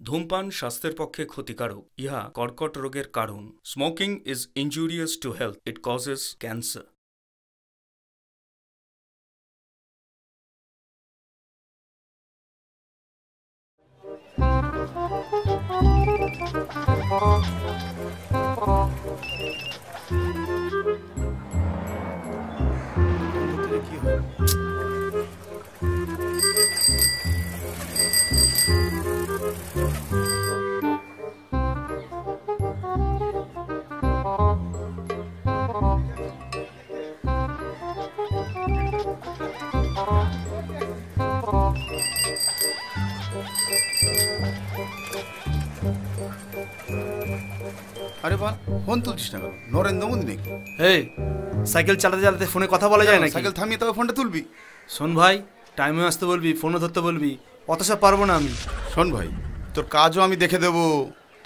ধূমপান স্বাস্থ্যের পক্ষে ক্ষতিকারক। ইহা কর্কট রোগের কারণ। Smoking is injurious to health. It causes cancer. আরে বল, ফোন তুলছিস না কেন? নরেন্দ্র মোদী নাকি? এই সাইকেল চালাতে চালাতে ফোনে কথা বলা যায় নাকি? সাইকেল থামিয়ে তবে ফোনটা তুলবি। শোন ভাই, টাইমে আসতে বলবি, ফোনও ধরতে বলবি, অত সব পারবো না আমি। শোন ভাই, তোর কাজও আমি দেখে দেবো,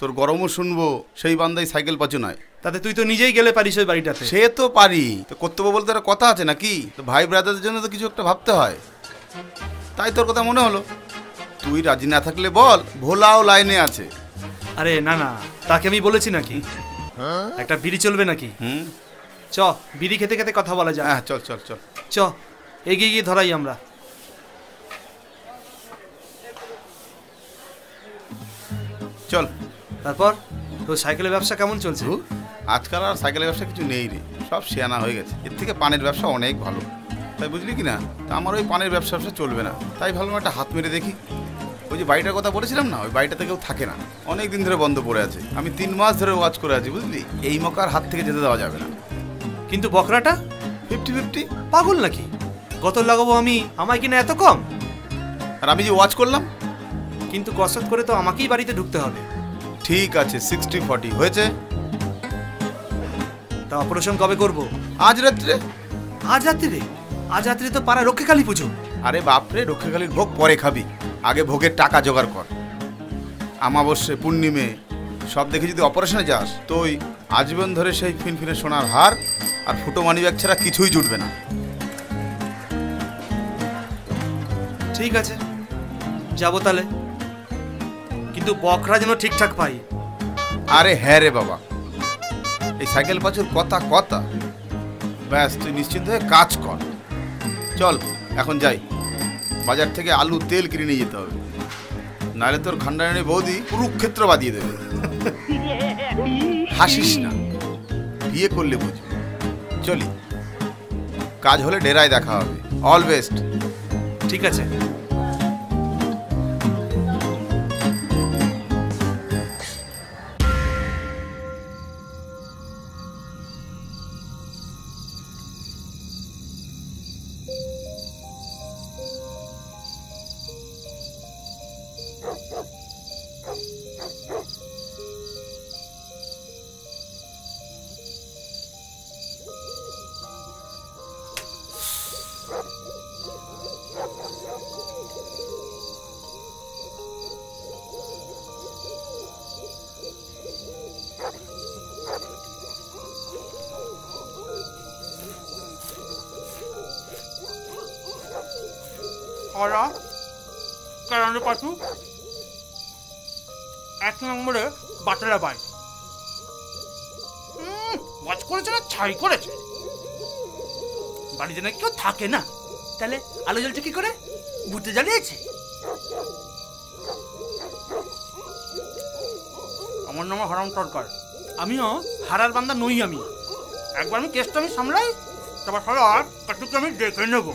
তোর গরমও শুনবো, সেই বান্দাই সাইকেল পাচু নয়। তাতে তুই তো নিজেই গেলে পারিস ওই বাড়িটাতে। সে তো পারি, তো কর্তব্য বলতে একটা কথা আছে নাকি? তো ভাই ব্রাদারদের জন্য তো কিছু একটা ভাবতে হয়। তাই তোর কথা মনে হলো। তুই রাজি না থাকলে বল, ভোলাও লাইনে আছে। আরে না না, তাকে আমি বলেছি নাকি? একটা বিড়ি চলবে নাকি? চ, বিড়ি খেতে খেতে কথা বলা যায়। হ্যাঁ চল চল চল চ, এগিয়ে গিয়ে ধরাই আমরা। চল। তারপর তোর সাইকেলের ব্যবসা কেমন চলছে? আজকাল আর সাইকেলের ব্যবসা কিছু নেই রে, সব শেয়ানা হয়ে গেছে। এর থেকে পানের ব্যবসা অনেক ভালো। তাই বুঝলি কি না? তা আমার ওই পানের ব্যবসা চলবে না, তাই ভাবলাম একটা হাত মেরে দেখি। ওই যে বাড়িটার কথা বলেছিলাম না, ওই বাড়িটাতে কেউ থাকে না, অনেক দিন ধরে বন্ধ পড়ে আছে। আমি 3 মাস ধরে ওয়াচ করে আছি, বুঝলি? এই মকার হাত থেকে যেতে দেওয়া যাবে না। কিন্তু বকরাটা 50-50। পাগল নাকি? কত লাগাবো আমি, আমায় কিনা এত কম? আর আমি যে ওয়াচ করলাম। কিন্তু কসরত করে তো আমাকেই বাড়িতে ঢুকতে হবে। ঠিক আছে, 60-40 হয়েছে। তা অপারেশন কবে করব? আজ রাত্রে। আজ রাত্রে? আজ রাত্রে তো পাড়া রক্ষাকালী পুজো। আরে বাপরে, রক্ষাকালীর ভোগ পরে খাবি, আগে ভোগের টাকা জোগাড় কর। আমাবস্যে পূর্ণিমে সব দেখে যদি অপারেশনে যাস, তো ওই আজীবন ধরে সেই ফিনফিনে সোনার হার আর ফুটো মানি ব্যাগ ছাড়া কিছুই জুটবে না। ঠিক আছে, যাবো তাহলে, কিন্তু বকরা যেন ঠিকঠাক পাই। আরে হ্যাঁ রে বাবা, এই সাইকেল পাচুর কথা কথা। ব্যাস, তুই নিশ্চিন্ত হয়ে কাজ কর। চল এখন যাই, বাজার থেকে আলু তেল কিনে নিয়ে যেতে হবে, নাহলে তোর খান্ডারানি বৌদি কুরুক্ষেত্র বাদিয়ে দেবে। হাসিস না, বিয়ে করলে বুঝবি। চলি, কাজ হলে ডেরায় দেখা হবে। All best. ঠিক আছে। পাশু 1 নম্বরে বাটারা বাই ওয়াচ করেছে না, ছাই করেছে। বাড়িতে না কেউ থাকে না, তাহলে আলো জ্বলছে কি করে? ভূতে জ্বালিয়েছে। আমার নাম হারাম সরকার, আমিও হারার বান্দা নই। আমি একবার আমি কেসটা আমি সামলাই, তারপর সবার কাটুকে আমি দেখে নেব।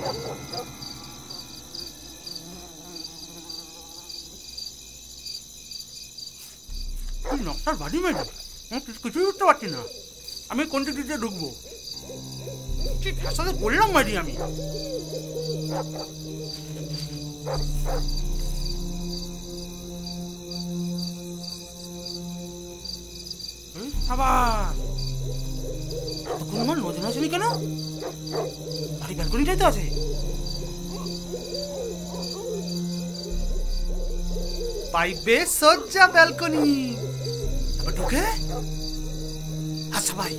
নকশার বাড়ি মেরে কিছুই উঠতে পারছি না। আমি কোন দিক দিয়ে ঢুকবো? ঠিক ভাষাতে বললাম বাড়ি আমি। আবার নদী নাচনি কেন? বাড়ি ব্যালকনিটাই তো আছে। পাইবে সজ্জা ব্যালকনি। আবার ঢুকে আচ্ছা ভাই,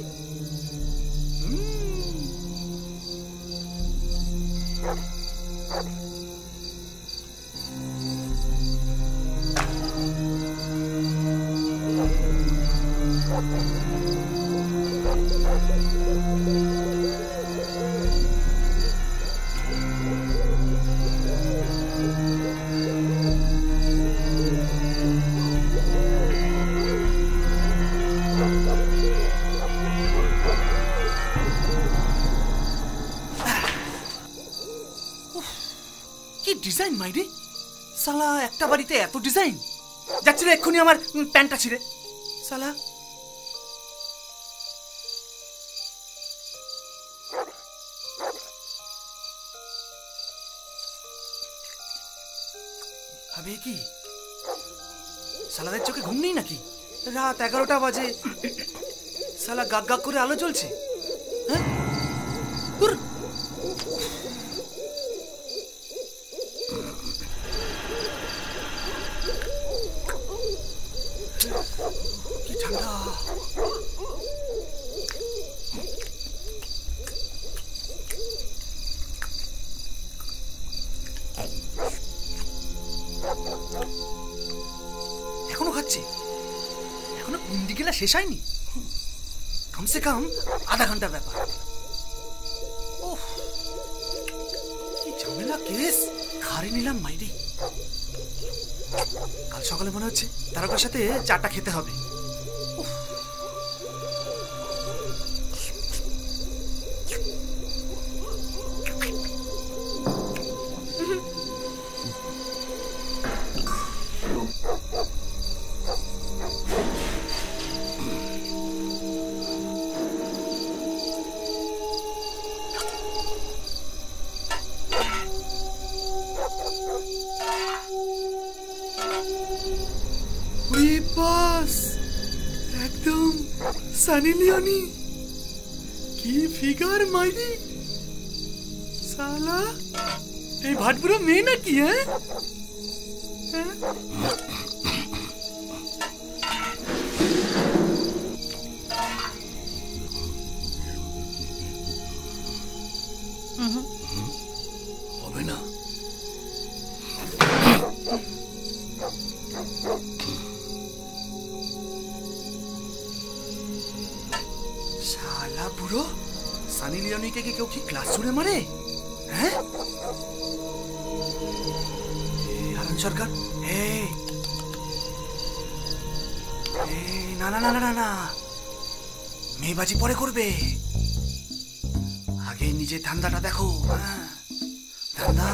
কি ডিজাইন মাইরি, সালা একটা বাড়িতে এত ডিজাইন। যাচ্ছি রে এক্ষুনি আমার প্যান্টটা ছিঁড়ে সালা। ভাবে কি সালাদের চোখে ঘুম নেই নাকি? রাত 11টা বাজে, সালা গাক গাক করে আলো জ্বলছে। হ্যাঁ কি ঠান্ডা। এখনো খাচ্ছে, এখনো পিন্ডি গেলা শেষ হয়নি। কমসে কম আধা ঘন্টার ব্যাপার। ওহ কি ঝামেলা কেস, খারে নিলাম মাইরি। কাল সকালে মনে হচ্ছে তারকার সাথে চাটা খেতে হবে। একদম সানি লিওনি, কি ফিগার মাইরি। সালা এই ভাটপুরা মেয়ে নাকি? হ্যাঁ হবে না। শালা বুড়ো, সানি লিওনিকে কি কেউ কি ক্লাস ছুড়ে মারে? হ্যাঁ হারান সরকার, না না না না না, মেয়েবাজি পরে করবে, আগে নিজে ধান্দাটা দেখো। হ্যাঁ ধান্দা।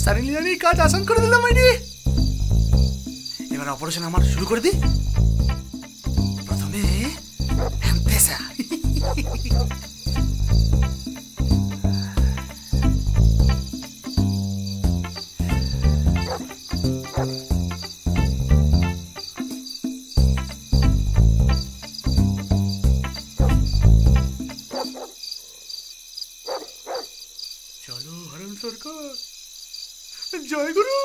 সানি লিওনি কাজ আসান করে দিলাম মাইরি। এবার অপারেশন আমার শুরু করে দি। প্রথমে অ্যাম্পেসা। চলো হারান সরকার, জয় গুরু।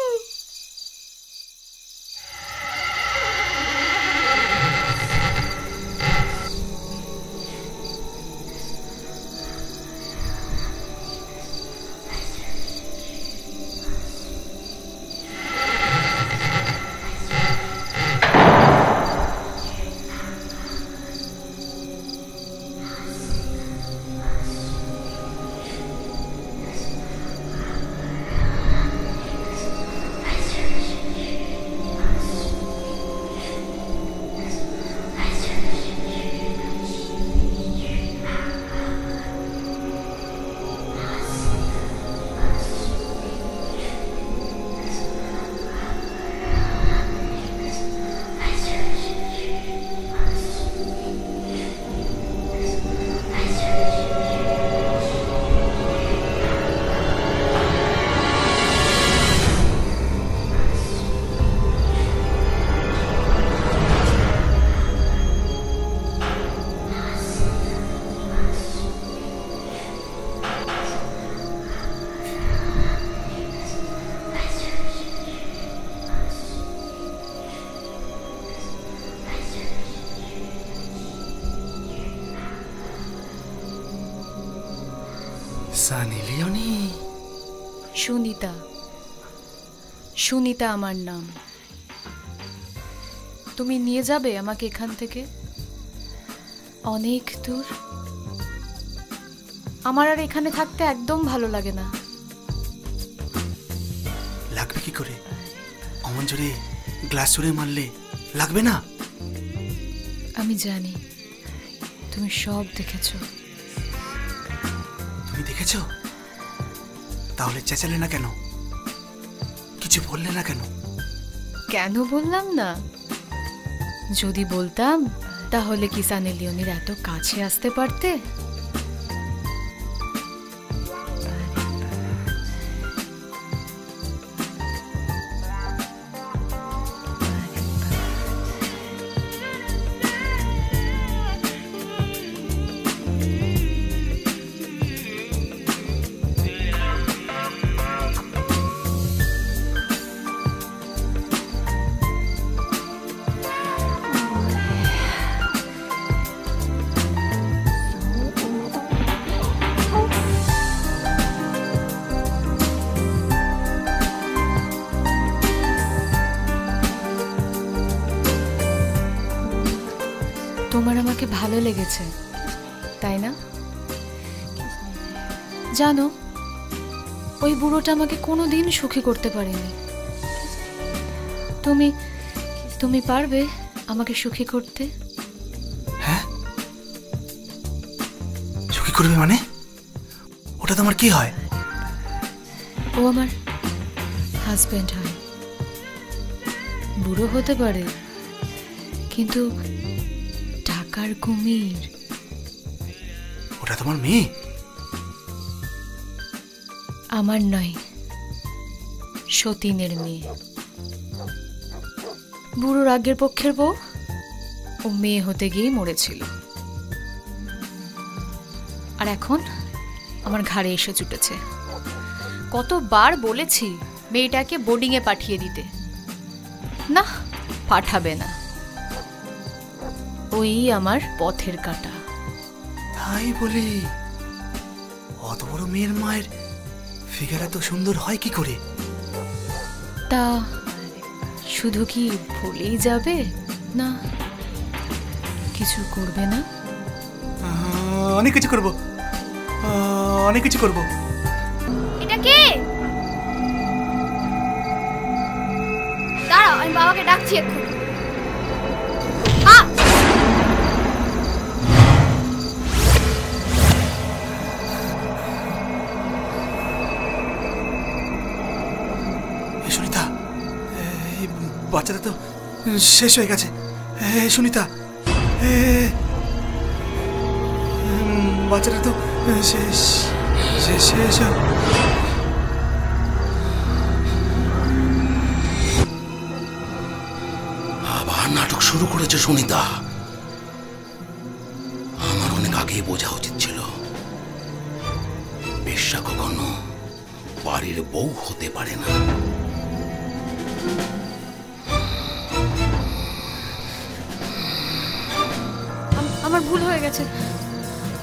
সানি লিওনি। সুনিতা, সুনিতা আমার নাম। তুমি নিয়ে যাবে আমাকে এখান থেকে অনেক দূর। আমার আর এখানে থাকতে একদম ভালো লাগে না। লাগবে কি করে? অমন জোরে গ্লাস ছুঁড়ে মারলে লাগবে না? আমি জানি তুমি সব দেখেছো। তুমি দেখেছো? তাহলে চেঁচালে না কেন? কিছু বললে না কেন? কেন বললাম না? যদি বলতাম তাহলে কি সানি লিওনির এত কাছে আসতে পারতে? তোমার আমাকে ভালো লেগেছে, তাই না? জানো, ওই বুড়োটা আমাকে কোনোদিন সুখী করতে পারেনি। তুমি তুমি পারবে আমাকে সুখী করতে? হ্যাঁ, সুখী করবে মানে? ওটা তোমার কি হয়? ও আমার হাজবেন্ড হয়। বুড়ো হতে পারে, কিন্তু টাকার কুমির। ওটা তোমার মেয়ে? আমার নয়, সতীনের মেয়ে। বুড়োর আগের পক্ষের বউ ও মেয়ে হতে গিয়ে মরেছিল, আর এখন আমার ঘাড়ে এসে জুটেছে। কতবার বলেছি মেয়েটাকে বোর্ডিংয়ে পাঠিয়ে দিতে, না পাঠাবে না। ওই আমার পথের কাঁটা। তাই বলি, অত বড় মেয়ের মায়ের ফিগার এত সুন্দর হয় কি করে? তা শুধু কি ভুলেই যাবে, না কিছু করবে না? অনেক কিছু করবো, অনেক কিছু করবো। এটা কে? দাঁড়াও, আমি বাবাকে ডাকছি এক্ষুনি। সুনিতা, এই বাচ্চাটা তো শেষ হয়ে গেছে। সুনিতা, বাচ্চাটা তো শেষ শেষ। আবার নাটক শুরু করেছে সুনিতা। আমার অনেক আগেই বোঝা উচিত ছিল, বেশ্যা কখনো বাড়ির বউ হতে পারে না। আমার ভুল হয়ে গেছে,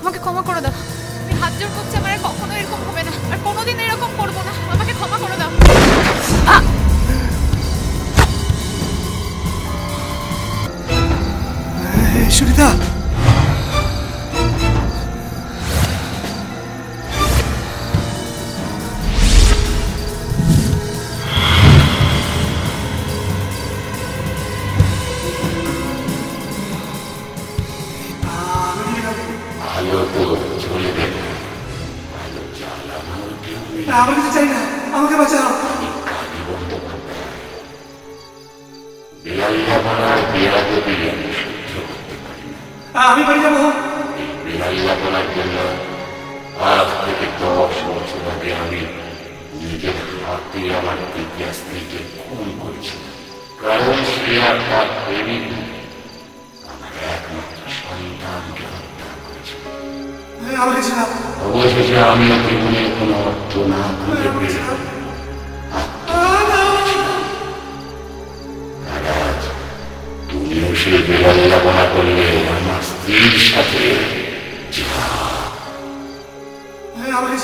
আমাকে ক্ষমা করে দাও। আমি হাত জোড় করছি, আমার আর কখনো এরকম হবে না, আর কোনোদিন এরকম করবো না। আমাকে ক্ষমা করে দাও। সুনিতা, আমি কিছু চাই না, আমাকে বাঁচাও। আমি বাড়ি যাবো। আজ থেকে 10 বছর আগে আমি নিজের হাতে আমার দ্বিতীয় স্ত্রীকে খুন করেছি, কারণ সে আর তার প্রেমিক আমার একমাত্র সন্তানকে হত্যা করেছে। অবশেষে আমি জীবনের কোনো অর্থ না খুঁজে পেয়ে তুমিও সেই বেলাল্লাপনা করলে আমার স্ত্রীর সাথে। আমাকে